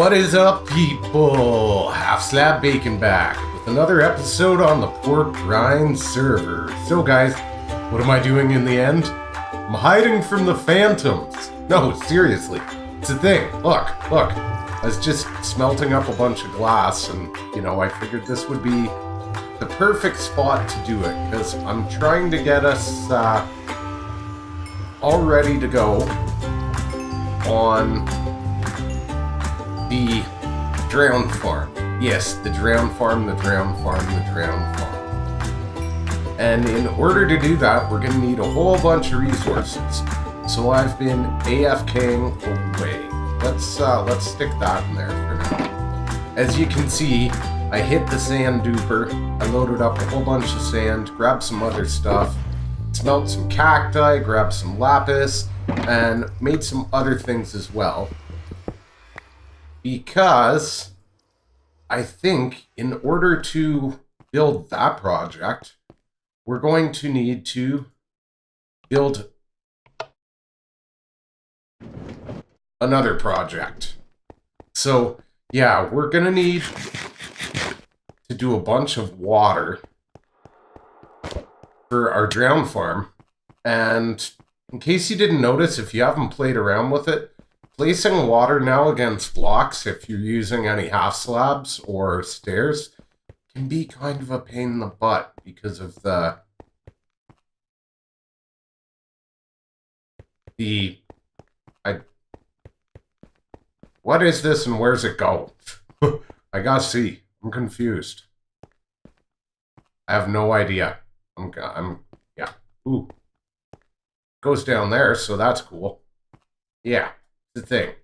What is up, people? Half Slab Bacon back with another episode on the Pork Grind server. So guys, what am I doing in the end? I'm hiding from the phantoms. No, seriously, it's a thing. Look. I was just smelting up a bunch of glass and, I figured this would be the perfect spot to do it because I'm trying to get us all ready to go on the Drown Farm. Yes, the Drown Farm. And in order to do that, we're going to need a whole bunch of resources. So I've been AFKing away. Let's stick that in there for now. As you can see, I hit the sand duper. I loaded up a whole bunch of sand, grabbed some other stuff, smelt some cacti, grabbed some lapis, and made some other things as well. Because I think in order to build that project, we're going to need to build another project. So, yeah, we're going to need to do a bunch of water for our Drown Farm. And in case you didn't notice, if you haven't played around with it, placing water now against blocks, if you're using any half slabs or stairs, can be kind of a pain in the butt because of what is this and where's it go? I gotta see. I'm confused. I have no idea. Yeah. Ooh. Goes down there, so that's cool. Yeah. The thing.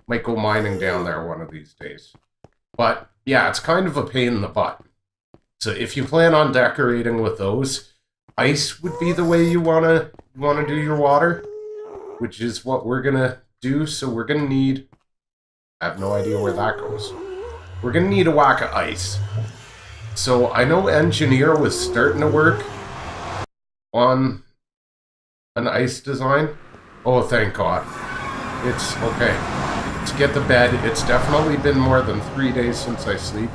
Might go mining down there one of these days. But, yeah, it's kind of a pain in the butt. So if you plan on decorating with those, ice would be the way you wanna do your water, which is what we're gonna do. So we're gonna need, I have no idea where that goes. We're gonna need a whack of ice. So I know Engineer was starting to work on an ice design. Oh, thank God. It's okay. Let's get to bed. It's definitely been more than 3 days since I sleep.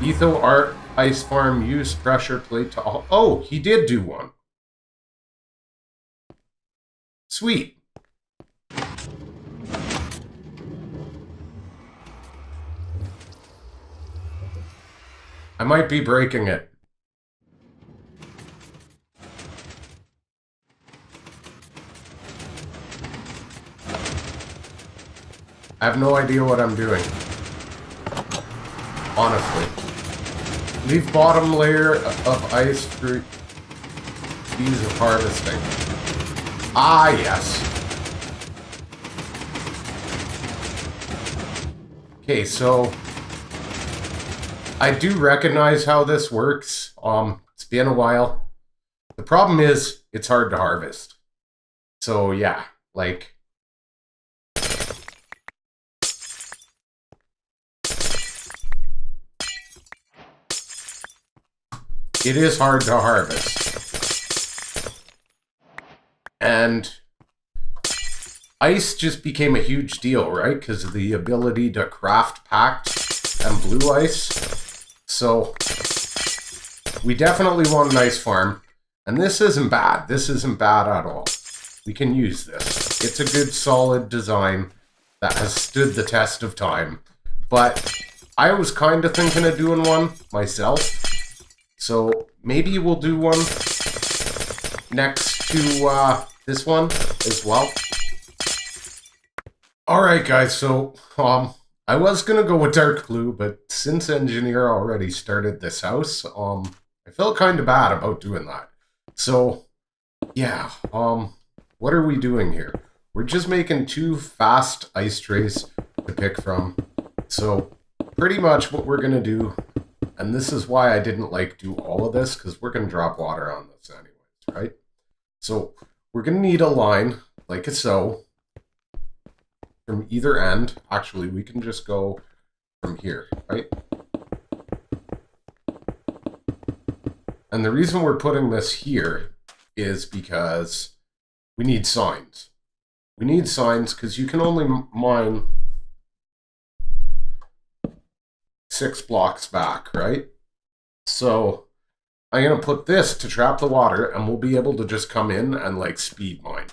Etho Art Ice Farm use pressure plate to all. Oh, he did do one. Sweet. I might be breaking it. I have no idea what I'm doing. Honestly. Leave bottom layer of ice for ease of harvesting. Ah, yes. Okay, so I do recognize how this works. It's been a while. The problem is it's hard to harvest. So yeah, like it is hard to harvest. And ice just became a huge deal, right? Because of the ability to craft packed and blue ice. So we definitely want an ice farm. And this isn't bad. This isn't bad at all. We can use this. It's a good solid design that has stood the test of time. But I was kind of thinking of doing one myself. So maybe we'll do one next to this one as well. Alright guys, so I was gonna go with dark blue, but since Engineer already started this house, I felt kind of bad about doing that. So yeah, what are we doing here? We're just making 2 fast ice trays to pick from. So pretty much what we're gonna do, and this is why I didn't do all of this, because we're gonna drop water on this anyways, right? So we're gonna need a line like so from either end. Actually, we can just go from here, right? And the reason we're putting this here is because we need signs. We need signs because you can only mine 6 blocks back, right? So I'm going to put this to trap the water, and we'll be able to just come in and, like, speed mine.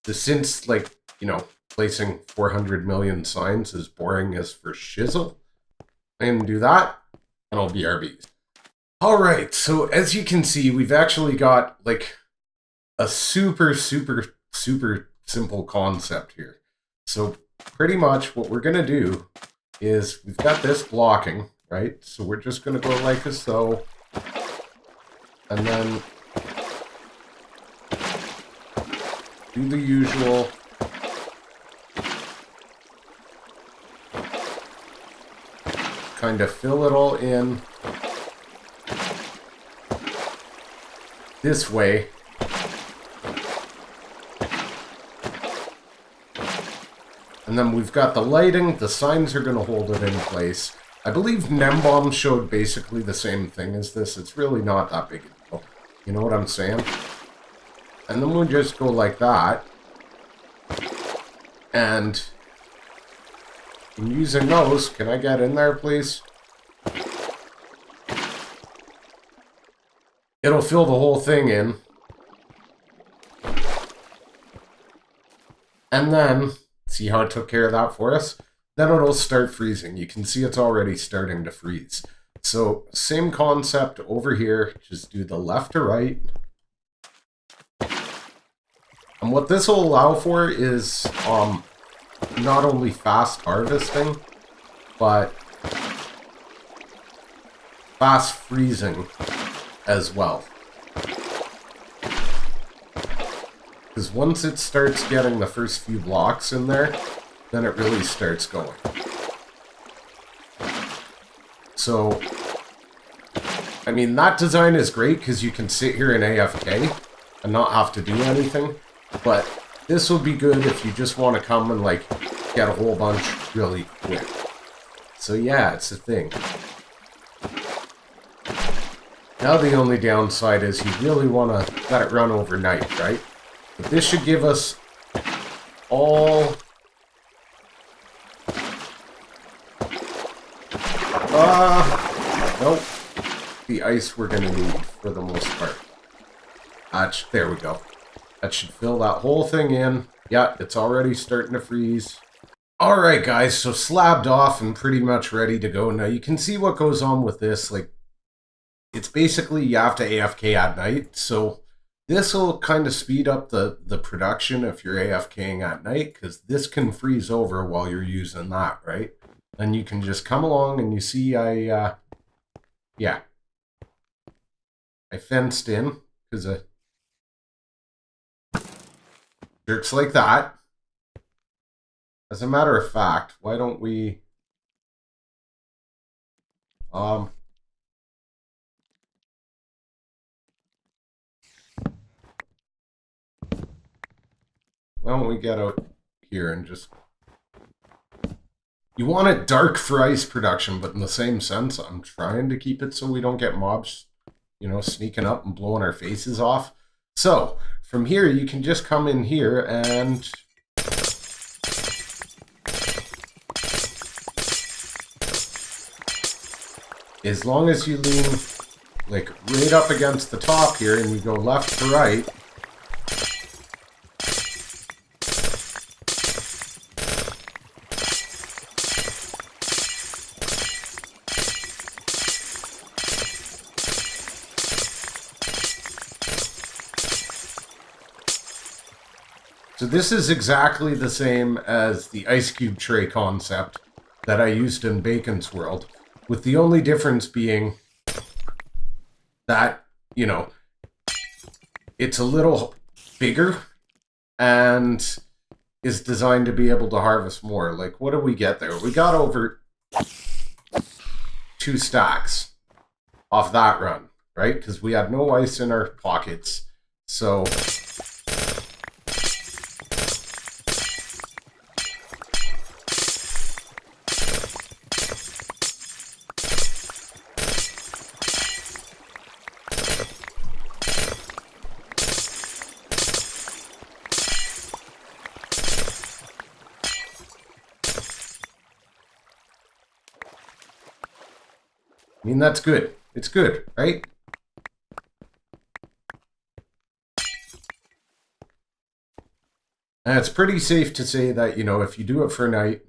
Since, like, you know, placing 400 million signs is boring as for shizzle, I'm going to do that, and I'll BRB. Alright, so as you can see, we've actually got, like, a super simple concept here. So pretty much what we're going to do is we've got this blocking, right? So we're just going to go like so. And then do the usual. Kind of fill it all in this way. And then we've got the lighting. The signs are going to hold it in place. I believe Nembomb showed basically the same thing as this. It's really not that big a deal. You know what I'm saying? And then we'll just go like that. And I'm using those. Can I get in there, please? It'll fill the whole thing in. And then, see how it took care of that for us? Then it'll start freezing. You can see it's already starting to freeze. So, same concept over here. Just do the left to right. And what this will allow for is not only fast harvesting, but fast freezing as well. Because once it starts getting the first few blocks in there, then it really starts going. So, I mean, that design is great because you can sit here in AFK and not have to do anything. But this will be good if you just want to come and, like, get a whole bunch really quick. So yeah, it's a thing. Now the only downside is you really want to let it run overnight, right? But this should give us all... Nope. The ice we're going to need for the most part. There we go. That should fill that whole thing in. Yeah, it's already starting to freeze. Alright guys, so slabbed off and pretty much ready to go. Now you can see what goes on with this. Like, it's basically you have to AFK at night. So this will kind of speed up the production if you're AFKing at night, because this can freeze over while you're using that, right? And you can just come along and you see yeah. I fenced in because of jerks like that. As a matter of fact, why don't we why don't we get out here and just... You want it dark for ice production, but in the same sense, I'm trying to keep it so we don't get mobs, you know, sneaking up and blowing our faces off. So, from here, you can just come in here and... As long as you lean, like, right up against the top here and you go left to right... So this is exactly the same as the ice cube tray concept that I used in Bacon's World, with the only difference being that, you know, it's a little bigger and is designed to be able to harvest more. Like, what do we get there? We got over 2 stacks off that run, right? Because we had no ice in our pockets. So... I mean, that's good. It's good, right? And it's pretty safe to say that, you know, if you do it for a night,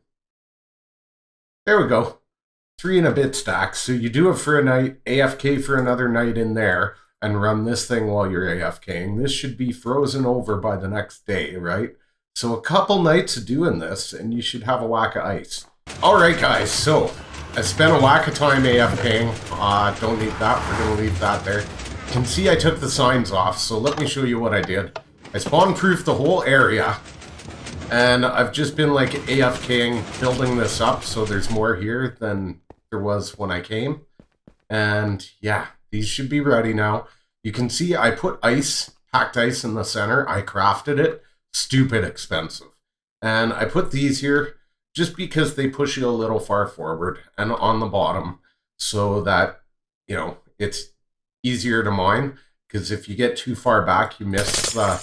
there we go. 3 and a bit stacks. So you do it for a night, AFK for another night in there, and run this thing while you're AFKing. This should be frozen over by the next day, right? So a couple nights of doing this, and you should have a whack of ice. Alright guys, so I spent a whack of time AFKing. Don't need that, we're going to leave that there. You can see I took the signs off, so let me show you what I did. I spawn-proofed the whole area, and I've just been like AFKing, building this up, so there's more here than there was when I came. And yeah, these should be ready now. You can see I put ice, packed ice in the center. I crafted it. Stupid expensive. And I put these here just because they push you a little far forward and on the bottom so that, you know, it's easier to mine. Because if you get too far back, you miss the...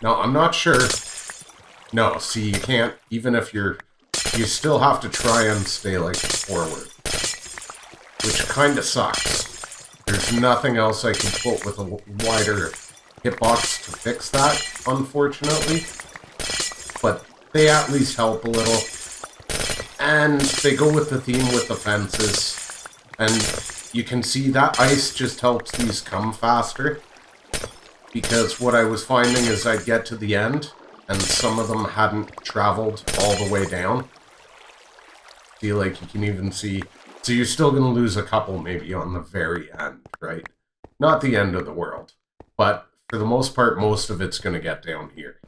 No, I'm not sure. No, see, you can't, even if you're... You still have to try and stay, like, forward. Which kind of sucks. There's nothing else I can put with a wider hitbox to fix that, unfortunately. But they at least help a little. And they go with the theme with the fences. And you can see that ice just helps these come faster. Because what I was finding is I'd get to the end, and some of them hadn't traveled all the way down. Feel like you can even see... So you're still going to lose a couple maybe on the very end, right? Not the end of the world. But for the most part, most of it's going to get down here.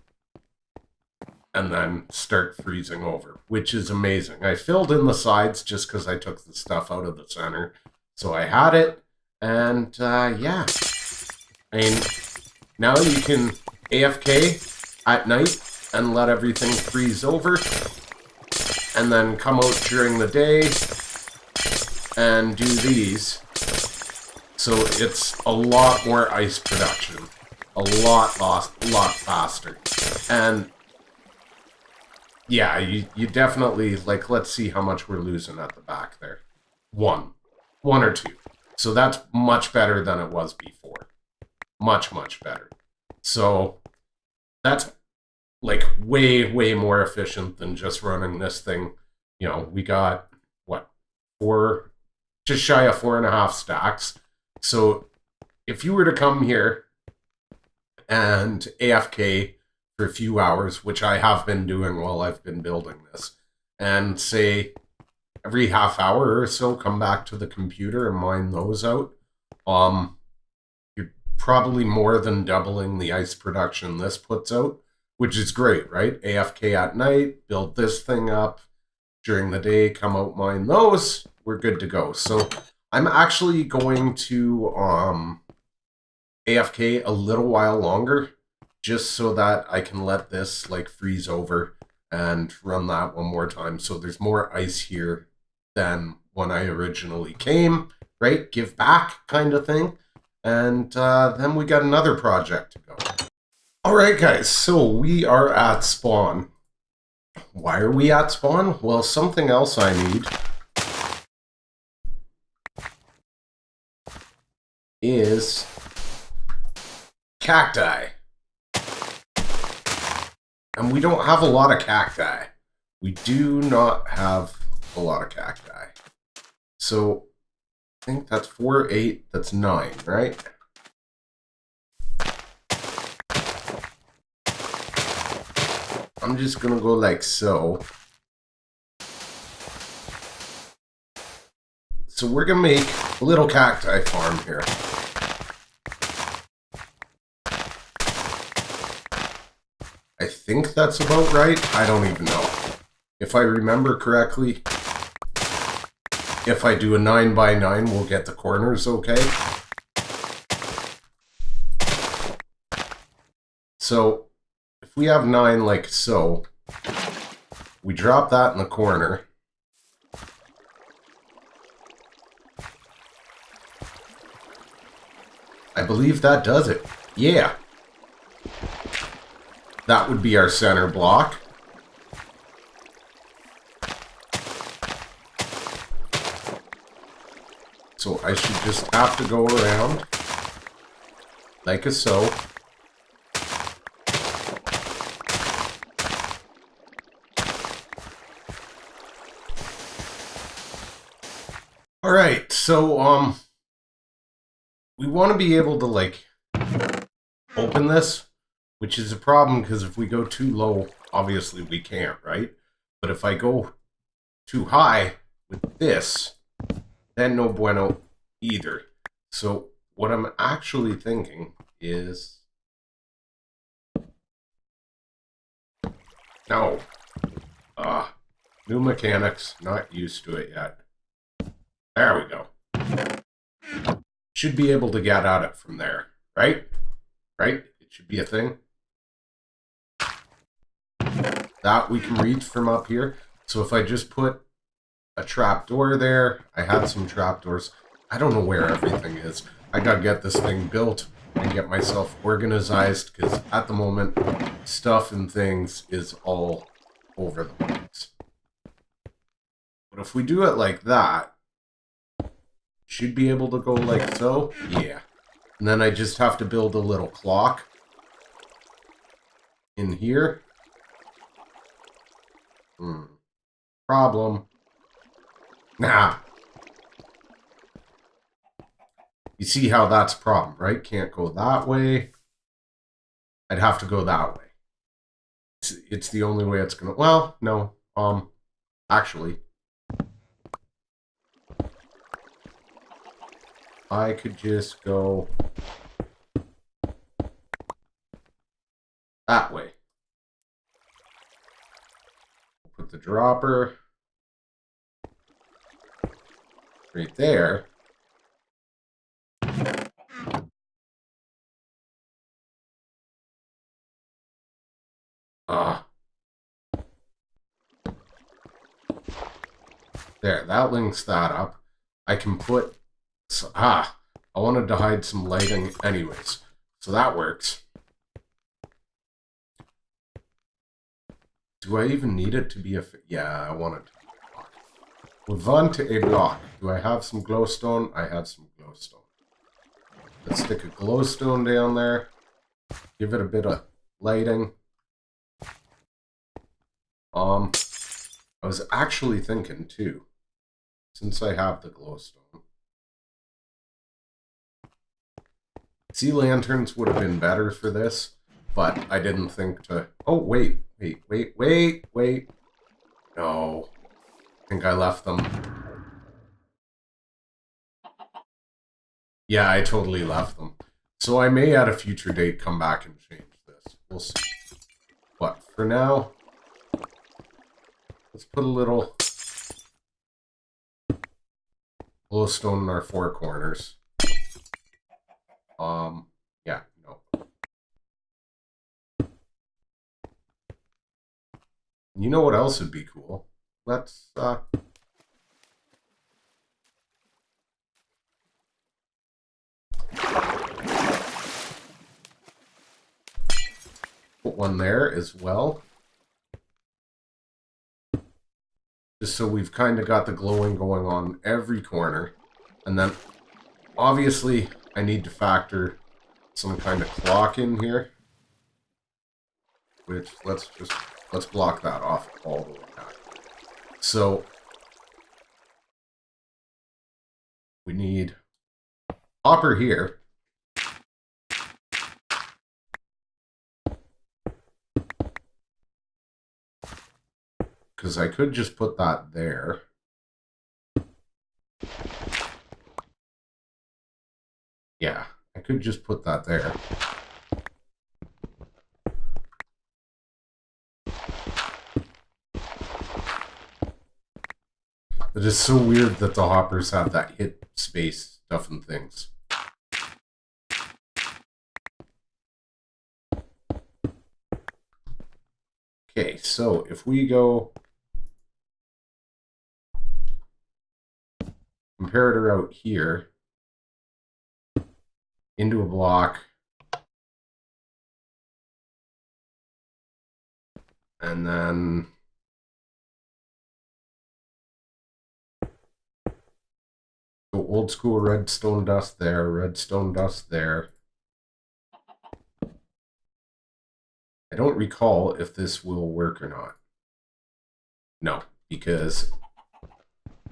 And then start freezing over, which is amazing. I filled in the sides just because I took the stuff out of the center. So I had it, and yeah. I mean, now you can AFK at night and let everything freeze over. And then come out during the day and do these. So it's a lot more ice production. A lot faster. And yeah, you definitely, like, let's see how much we're losing at the back there. One or two. So that's much better than it was before. Much better. So that's like way more efficient than just running this thing. You know, we got what, just shy of 4.5 stacks. So if you were to come here and AFK for a few hours, which I have been doing while I've been building this, and say every half hour or so come back to the computer and mine those out, you're probably more than doubling the ice production this puts out, which is great, right? AFK at night, build this thing up during the day, come out, mine those, we're good to go. So I'm actually going to AFK a little while longer, just so that I can let this like freeze over and run that one more time. So there's more ice here than when I originally came, right? Give back kind of thing. And then we got another project to go. All right, guys, so we are at spawn. Why are we at spawn? Well, something else I need is cacti. And we don't have a lot of cacti. We do not have a lot of cacti. So I think that's 4, 8, that's 9, right? I'm just gonna go like so. So we're gonna make a little cacti farm here. I think that's about right. I don't even know. If I remember correctly, if I do a 9x9, we'll get the corners okay. So if we have 9 like so, we drop that in the corner. I believe that does it. Yeah. That would be our center block. So I should just have to go around like so. All right, so we want to be able to like open this, which is a problem because if we go too low, obviously we can't, right? But if I go too high with this, then no bueno either. So what I'm actually thinking is, no, new mechanics, not used to it yet. There we go. Should be able to get at it from there, right? Right? It should be a thing. That we can reach from up here. So if I just put a trapdoor there, I had some trapdoors. I don't know where everything is. I gotta get this thing built and get myself organized because at the moment, stuff and things is all over the place. But if we do it like that, should be able to go like so. Yeah. And then I just have to build a little clock in here. Problem. Nah. You see how that's a problem, right? Can't go that way. I'd have to go that way. It's the only way it's gonna... Well, no. Actually. I could just go that way. Put the dropper right there. There, that links that up. I can put... I wanted to hide some lighting anyways. So that works. Do I even need it to be a... Yeah, I want it to be a block. Move on to a block. Do I have some glowstone? I have some glowstone. Let's stick a glowstone down there. Give it a bit of lighting. I was actually thinking too, since I have the glowstone. Sea lanterns would have been better for this, but I didn't think to... Oh, wait. No. I think I left them. Yeah, I totally left them. So I may at a future date come back and change this. We'll see. But for now, let's put a little glowstone in our four corners. Yeah, no. You know what else would be cool? Let's, put one there as well. Just so we've kind of got the glowing going on every corner. And then, obviously, I need to factor some kind of clock in here. Which, let's block that off all the way back. So, we need hopper here. Because I could just put that there. Yeah, I could just put that there. It is so weird that the hoppers have that hit space stuff and things. Okay, so if we go comparator out here into a block, and then So old school redstone dust there, redstone dust there. I don't recall if this will work or not. No, because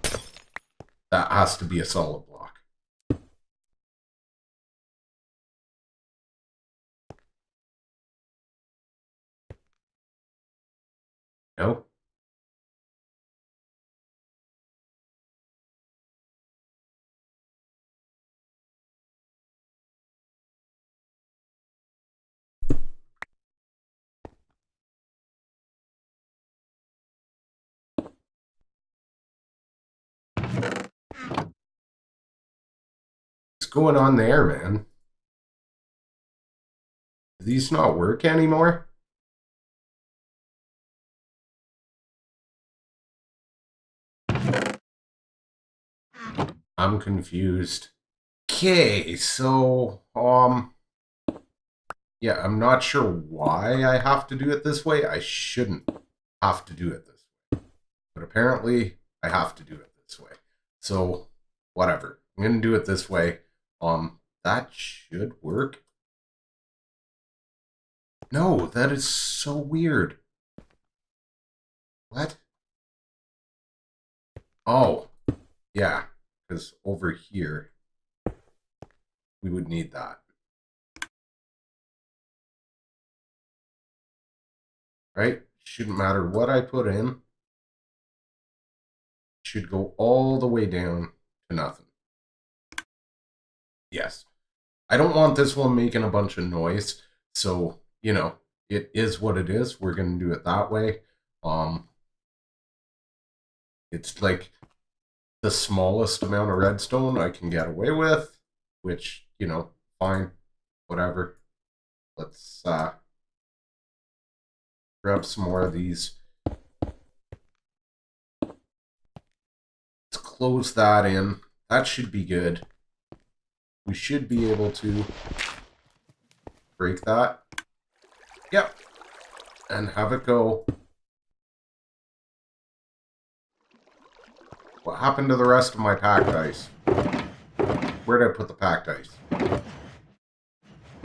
that has to be a solid block. No? What's going on there, man? Do these not work anymore? I'm confused. Okay, so, yeah, I'm not sure why I have to do it this way. I shouldn't have to do it this way. But apparently, I have to do it this way. So, whatever. I'm going to do it this way. That should work. No, that is so weird. What? Oh, yeah, because over here, we would need that. Right? Shouldn't matter what I put in. Should go all the way down to nothing. Yes. I don't want this one making a bunch of noise, so, you know, it is what it is. We're going to do it that way. It's like the smallest amount of redstone I can get away with, which, you know, fine, whatever. Let's grab some more of these. Let's close that in. That should be good. We should be able to break that. Yep. And have it go. What happened to the rest of my packed ice? Where did I put the packed ice?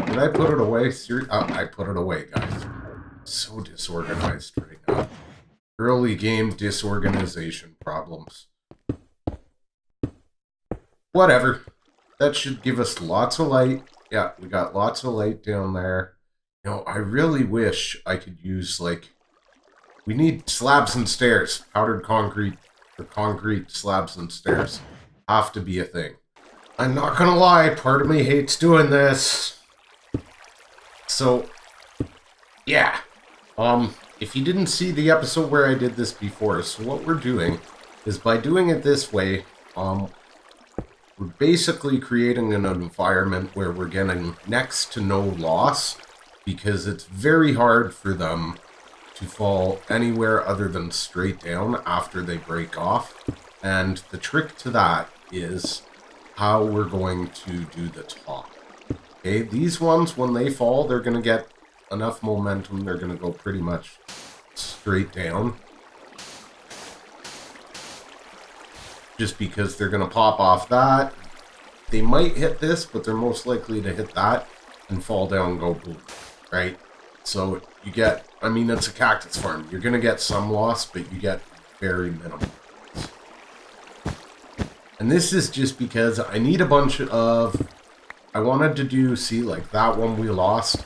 Did I put it away? I put it away, guys. I'm so disorganized right now. Early game disorganization problems. Whatever. That should give us lots of light. Yeah, we got lots of light down there. You know, I really wish I could use, like... We need slabs and stairs. Powdered concrete. The concrete slabs and stairs have to be a thing. I'm not gonna lie, part of me hates doing this. So, yeah. If you didn't see the episode where I did this before, so what we're doing is by doing it this way, we're basically creating an environment where we're getting next to no loss, because it's very hard for them to fall anywhere other than straight down after they break off. And the trick to that is how we're going to do the top. Okay, these ones, when they fall, they're going to get enough momentum. They're going to go pretty much straight down. Just because they're going to pop off that. They might hit this, but they're most likely to hit that and fall down and go boom. Right? So you get, I mean, it's a cactus farm. You're going to get some loss, but you get very minimal. And this is just because I need a bunch of, I wanted to do, see, like that one we lost.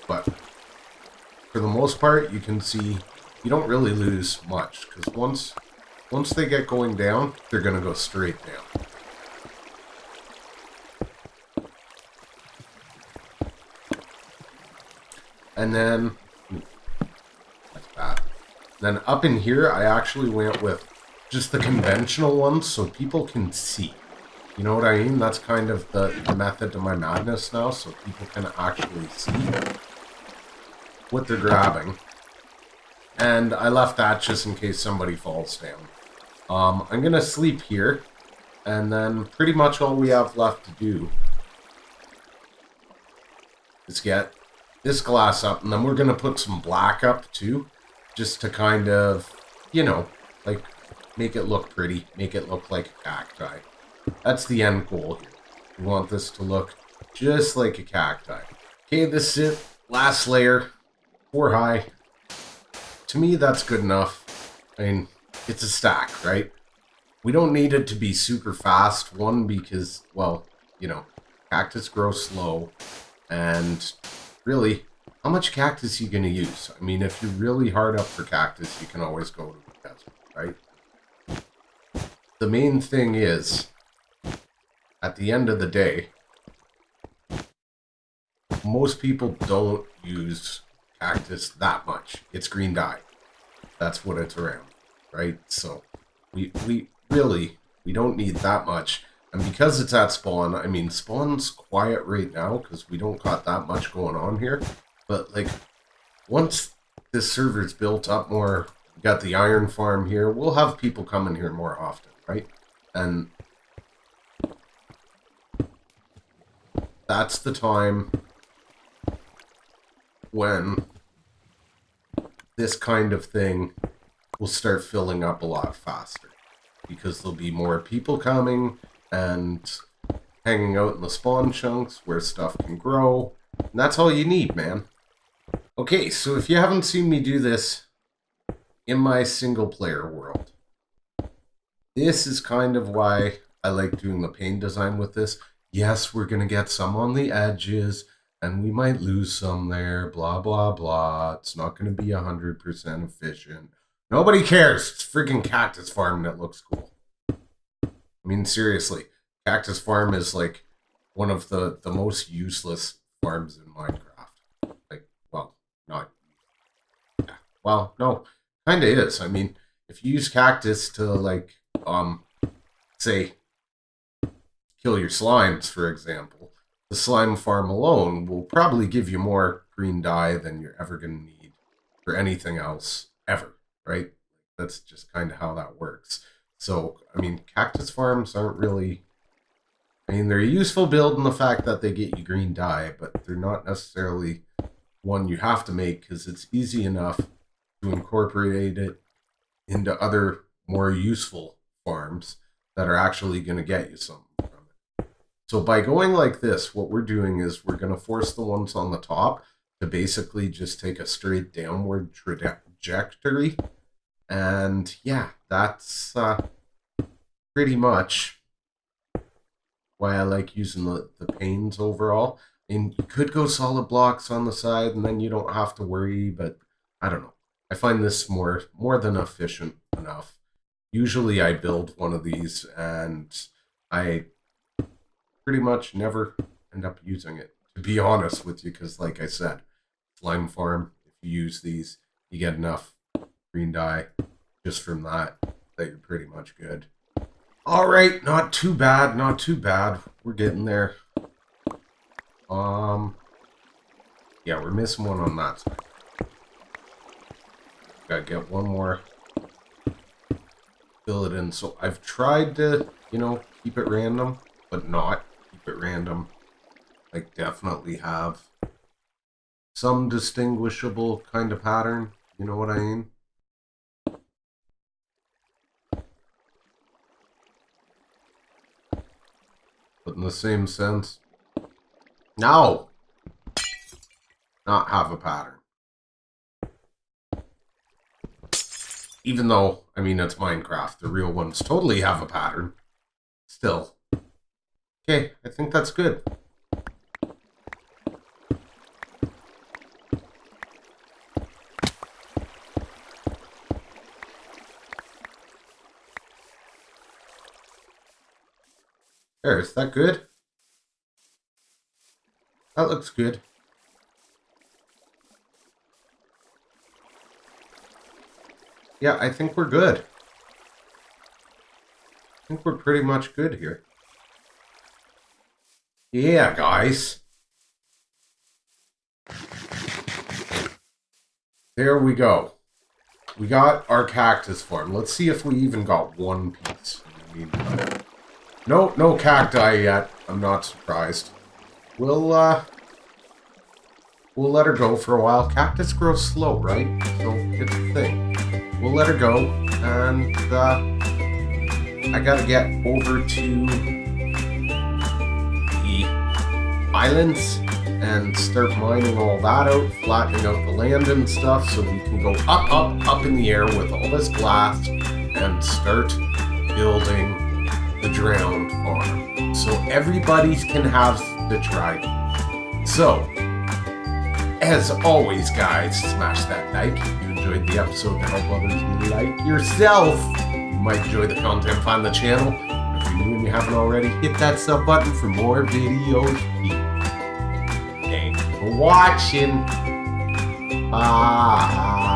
But for the most part, you can see you don't really lose much. Because once they get going down, they're going to go straight down. And then, that's bad. Then up in here, I actually went with just the conventional ones so people can see. You know what I mean? That's kind of the method to my madness now, so people can actually see what they're grabbing. And I left that just in case somebody falls down. I'm going to sleep here, and then pretty much all we have left to do is get this glass up, and then we're going to put some black up too, just to kind of, you know, like make it look pretty, make it look like a cacti. That's the end goal here. We want this to look just like a cacti. Okay, this is it. Last layer. 4 high. To me, that's good enough. I mean, it's a stack, right? We don't need it to be super fast. One, because, well, you know, cactus grows slow. And really, how much cactus are you going to use? I mean, if you're really hard up for cactus, you can always go to the desert, right? The main thing is, at the end of the day, most people don't use cactus that much. It's green dye. That's what it's around, right? So we really don't need that much. And because it's at spawn, I mean, spawn's quiet right now because we don't got that much going on here. But like, once this server's built up more, we got the iron farm here, we'll have people coming here more often, right? And that's the time when this kind of thing will start filling up a lot faster because there'll be more people coming and hanging out in the spawn chunks where stuff can grow. And that's all you need, man. Okay, so if you haven't seen me do this in my single player world, this is kind of why I like doing the pane design with this. Yes, we're going to get some on the edges, and we might lose some there, blah, blah, blah. It's not going to be 100% efficient. Nobody cares. It's freaking Cactus Farm that looks cool. I mean, seriously, Cactus Farm is like one of the most useless farms in Minecraft. Like, well, not... Yeah. Well, no, kind of is. I mean, if you use cactus to, like, say, kill your slimes, for example, the slime farm alone will probably give you more green dye than you're ever going to need for anything else ever, right? That's just kind of how that works. So, I mean, cactus farms aren't really... I mean, they're a useful build in the fact that they get you green dye, but they're not necessarily one you have to make because it's easy enough to incorporate it into other more useful farms that are actually going to get you something from it. So by going like this, what we're doing is we're going to force the ones on the top to basically just take a straight downward trajectory. And yeah, that's pretty much why I like using the panes overall. And you could go solid blocks on the side and then you don't have to worry, but I don't know. I find this more than efficient enough. Usually I build one of these and I pretty much never end up using it, to be honest with you, because like I said, slime farm, if you use these, you get enough green dye just from that you're pretty much good. All right, not too bad, not too bad. We're getting there. Yeah, we're missing one on that side. Gotta get one more. Fill it in. So I've tried to, you know, keep it random, but not keep it random. Like, definitely have some distinguishable kind of pattern. You know what I mean? But in the same sense, no! Not have a pattern. Even though, I mean, it's Minecraft. The real ones totally have a pattern. Still. Okay, I think that's good. There, is that good? That looks good. Yeah, I think we're good. I think we're pretty much good here. Yeah, guys. There we go. We got our cactus farm. Let's see if we even got one piece. No cacti yet. I'm not surprised. We'll let her go for a while. Cactus grows slow, right? So it's a thing. We'll let her go, and I gotta get over to the islands and start mining all that out, flattening out the land and stuff so we can go up in the air with all this glass and start building the drowned farm. So everybody can have the Trident. So, as always, guys, smash that like. If you enjoyed the episode to help others like yourself, you might enjoy the content, find the channel. If you're new and you haven't already, hit that sub button for more videos. Thanks for watching. Bye.